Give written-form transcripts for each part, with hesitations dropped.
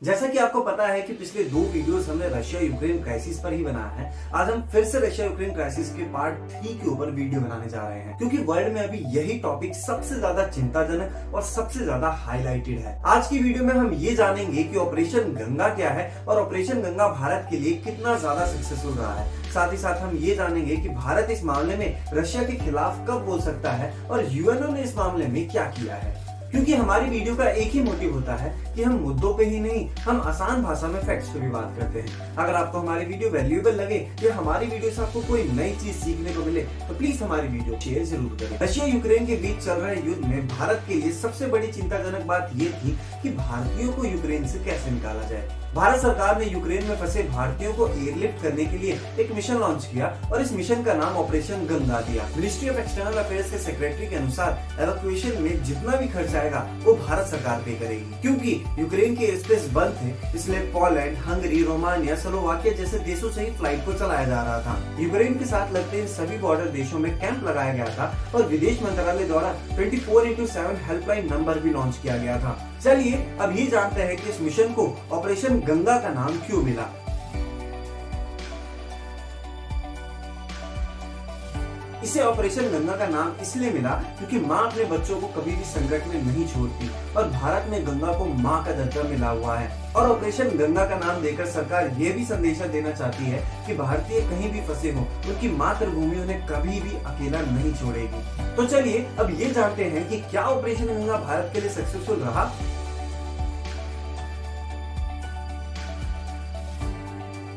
जैसा कि आपको पता है कि पिछले 2 वीडियोस हमने रशिया यूक्रेन क्राइसिस पर ही बनाया है। आज हम फिर से रशिया यूक्रेन क्राइसिस के पार्ट 3 के ऊपर वीडियो बनाने जा रहे हैं, क्योंकि वर्ल्ड में अभी यही टॉपिक सबसे ज्यादा चिंताजनक और सबसे ज्यादा हाईलाइटेड है। आज की वीडियो में हम ये जानेंगे कि ऑपरेशन गंगा क्या है और ऑपरेशन गंगा भारत के लिए कितना ज्यादा सक्सेसफुल रहा है। साथ ही साथ हम ये जानेंगे कि भारत इस मामले में रशिया के खिलाफ कब बोल सकता है और यूएनओ ने इस मामले में क्या किया है। क्योंकि हमारी वीडियो का एक ही मोटिव होता है कि हम मुद्दों पे ही नहीं, हम आसान भाषा में फैक्ट्स पे भी बात करते हैं। अगर आपको हमारी वीडियो वैल्यूएबल लगे या हमारी वीडियो से आपको कोई नई चीज सीखने को मिले तो प्लीज हमारी वीडियो शेयर जरूर करें। रशिया यूक्रेन के बीच चल रहे युद्ध में भारत के लिए सबसे बड़ी चिंताजनक बात ये थी कि भारतीयों को यूक्रेन से कैसे निकाला जाए। भारत सरकार ने यूक्रेन में फंसे भारतीयों को एयरलिफ्ट करने के लिए एक मिशन लॉन्च किया और इस मिशन का नाम ऑपरेशन गंगा दिया। मिनिस्ट्री ऑफ एक्सटर्नल अफेयर्स के सेक्रेटरी के अनुसार एवैक्यूएशन में जितना भी खर्च आएगा वो भारत सरकार पे करेगी। क्योंकि यूक्रेन के एयरस्पेस बंद थे, इसलिए पोलैंड, हंगरी, रोमानिया, स्लोवाकिया जैसे देशों से ही फ्लाइट को चलाया जा रहा था। यूक्रेन के साथ लगते इन सभी बॉर्डर देशों में कैंप लगाया गया था और विदेश मंत्रालय द्वारा 24/7 हेल्पलाइन नंबर भी लॉन्च किया गया था। चलिए अब ये जानते हैं कि इस मिशन को ऑपरेशन गंगा का नाम क्यों मिला। इसे ऑपरेशन गंगा का नाम इसलिए मिला क्योंकि माँ अपने बच्चों को कभी भी संकट में नहीं छोड़ती और भारत में गंगा को माँ का दर्जा मिला हुआ है। और ऑपरेशन गंगा का नाम देकर सरकार ये भी संदेशा देना चाहती है कि भारतीय कहीं भी फंसे हो, उनकी मातृभूमि उन्हें कभी भी अकेला नहीं छोड़ेगी। तो चलिए अब ये जानते हैं कि क्या ऑपरेशन गंगा भारत के लिए सक्सेसफुल रहा।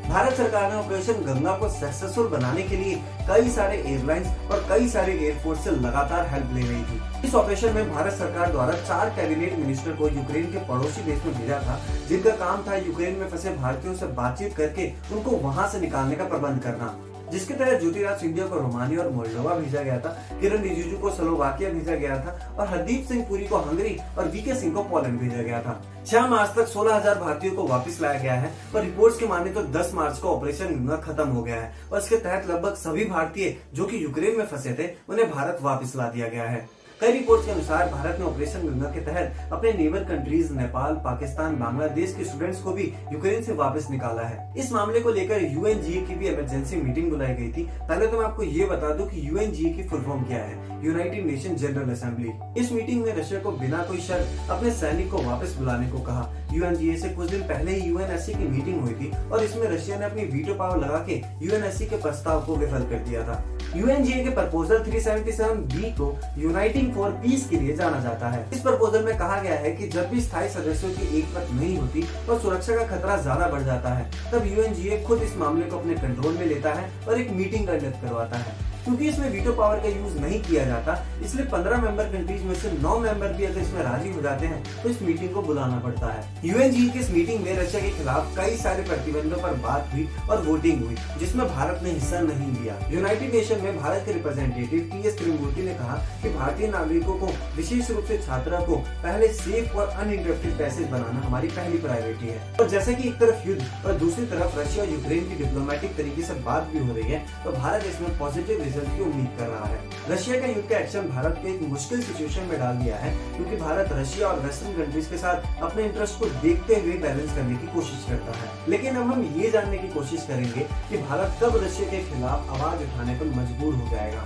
भारत सरकार ने ऑपरेशन गंगा को सक्सेसफुल बनाने के लिए कई सारे एयरलाइंस और कई सारे एयरफोर्स से लगातार हेल्प ले रही थी। इस ऑपरेशन में भारत सरकार द्वारा 4 कैबिनेट मिनिस्टर को यूक्रेन के पड़ोसी देश में भेजा था, जिनका काम था यूक्रेन में फंसे भारतीयों से बातचीत करके उनको वहां से निकालने का प्रबंध करना। जिसके तहत ज्योतिराज सिंधिया को रोमानिया और मोल्डोवा भेजा गया था, किरण रिजिजू को स्लोवाकिया भेजा गया था और हरदीप सिंह पुरी को हंगरी और वीके सिंह को पोलैंड भेजा गया था। 6 मार्च तक 16,000 भारतीयों को वापस लाया गया है और रिपोर्ट्स के माने तो 10 मार्च को ऑपरेशन गंगा खत्म हो गया है और इसके तहत लगभग सभी भारतीय जो कि यूक्रेन में फंसे थे उन्हें भारत वापस ला दिया गया है। कई रिपोर्ट्स के अनुसार भारत ने ऑपरेशन गंगा के तहत अपने नेबर कंट्रीज नेपाल, पाकिस्तान, बांग्लादेश के स्टूडेंट्स को भी यूक्रेन से वापस निकाला है। इस मामले को लेकर यूएनजीए की भी इमरजेंसी मीटिंग बुलाई गई थी। पहले तो मैं आपको ये बता दूं कि यूएनजीए की फुल फॉर्म क्या है, यूनाइटेड नेशन जनरल असेंबली। इस मीटिंग में रशिया को बिना कोई शर्त अपने सैनिक को वापस बुलाने को कहा। यूएनजीए से कुछ दिन पहले ही यूएनएससी की मीटिंग हुई थी और इसमें रशिया ने अपनी वीटो पावर लगा के यूएनएससी के प्रस्ताव को विफल कर दिया था। यूएनजीए के प्रपोजल 377B को यूनाइटिंग फॉर पीस के लिए जाना जाता है। इस प्रपोजल में कहा गया है कि जब भी स्थायी सदस्यों की एकमत नहीं होती और सुरक्षा का खतरा ज्यादा बढ़ जाता है, तब यूएनजीए खुद इस मामले को अपने कंट्रोल में लेता है और एक मीटिंग कंडक्ट करवाता है। क्योंकि इसमें वीटो पावर का यूज नहीं किया जाता, इसलिए 15 मेंबर कंट्रीज में से 9 मेंबर भी अगर इसमें राजी हो जाते हैं तो इस मीटिंग को बुलाना पड़ता है। यूएनजीए की इस मीटिंग में रशिया के खिलाफ कई सारे प्रतिबंधों पर बात हुई और वोटिंग हुई, जिसमें भारत ने हिस्सा नहीं लिया। यूनाइटेड नेशन में भारत के रिप्रेजेंटेटिव टीएस त्रिमूर्ति ने कहा कि भारतीय नागरिकों को, विशेष रूप से छात्रों को, पहले सेफ और अनइंटरप्टेड पैसेज बनाना हमारी पहली प्रायोरिटी है। और जैसे कि एक तरफ युद्ध और दूसरी तरफ रशिया और यूक्रेन की डिप्लोमेटिक तरीके से बात भी हो रही है, तो भारत इसमें पॉजिटिव रिजल्ट की उम्मीद कर रहा है। रशिया का युद्ध का एक्शन भारत को एक मुश्किल सिचुएशन में डाल दिया है, क्योंकि भारत रशिया और वेस्टर्न कंट्रीज के साथ अपने इंटरेस्ट को देखते हुए बैलेंस करने की कोशिश करता है। लेकिन अब हम ये जानने की कोशिश करेंगे कि भारत कब रशिया के खिलाफ आवाज उठाने पर मजबूर हो जाएगा।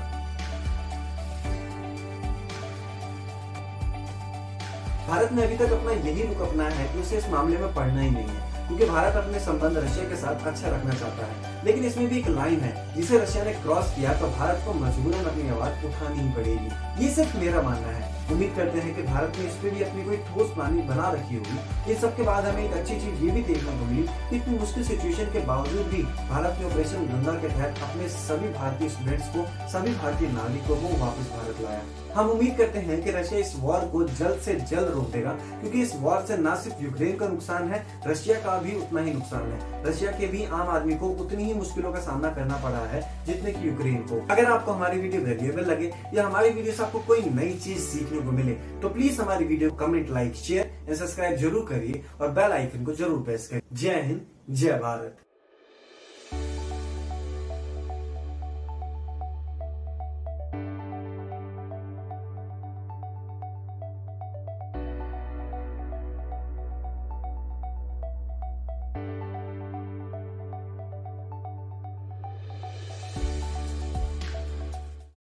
भारत ने अभी तक अपना यही रुख अपनाया है कि उसे इस मामले में पढ़ना ही नहीं है, क्योंकि भारत अपने संबंध रशिया के साथ अच्छा रखना चाहता है। लेकिन इसमें भी एक लाइन है जिसे रशिया ने क्रॉस किया तो भारत को मजबूरन अपनी आवाज उठानी ही पड़ेगी। ये सिर्फ मेरा मानना है। उम्मीद करते हैं कि भारत ने इस पे भी अपनी कोई ठोस प्लानिंग बना रखी होगी। इन सब के बाद हमें एक अच्छी चीज ये भी देखने को मिली कि इतनी मुश्किल सिचुएशन के बावजूद भी भारत ने ऑपरेशन गंगा के तहत अपने सभी भारतीय स्टूडेंट्स को, सभी भारतीय नागरिकों को वापस भारत लाया। हम उम्मीद करते हैं कि रशिया इस वॉर को जल्द से जल्द रोक देगा, क्योंकि इस वॉर से न सिर्फ यूक्रेन का नुकसान है, रशिया का भी उतना ही नुकसान है। रशिया के भी आम आदमी को उतनी ही मुश्किलों का सामना करना पड़ा है जितने की यूक्रेन को। अगर आपको हमारी वीडियो वैल्यूएबल लगे या हमारी वीडियो से आपको कोई नई चीज सीखने को मिले तो प्लीज हमारी video comment, like, share and subscribe जरूर करिए और बेल आइकन को जरूर प्रेस करिए। जय हिंद, जय भारत।